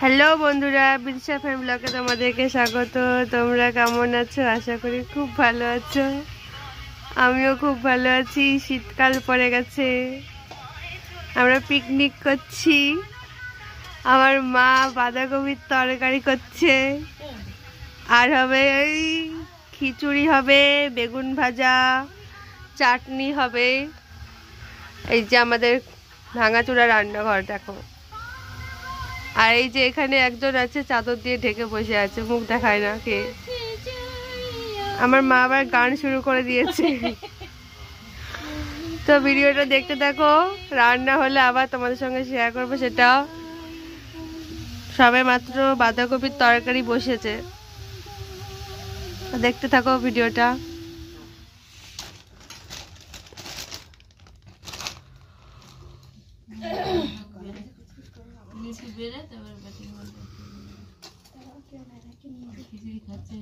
Hello বন্ধুরা, Bidisha family ব্লগে তোমাদেরকে স্বাগত। তোমরা কেমন আছো? আশা করি খুব ভালো আছো। আমিও খুব ভালো আছি। শীতকাল পড়ে গেছে, আমরা পিকনিক করছি। আমার মা বাঁধাকপির তরকারি করছে, আর হবে এই খিচুড়ি হবে, বেগুন ভাজা, চাটনি হবে। এই যে আমাদের ভাঙাচোরা রান্নাঘর দেখো। আর এই যে এখানে একজন আছে চাদর দিয়ে ঢেকে বসে আছে, মুখ দেখায় না কে। আমার মা আবার গান শুরু করে দিয়েছে। তো ভিডিওটা দেখতে থাকো, রান্না হলে আবার তোমাদের সঙ্গে শেয়ার করবো সেটা। সবে মাত্র বাঁধাকপির তরকারি বসেছে, দেখতে থাকো ভিডিওটা। খিচুড়ি খাচ্ছে।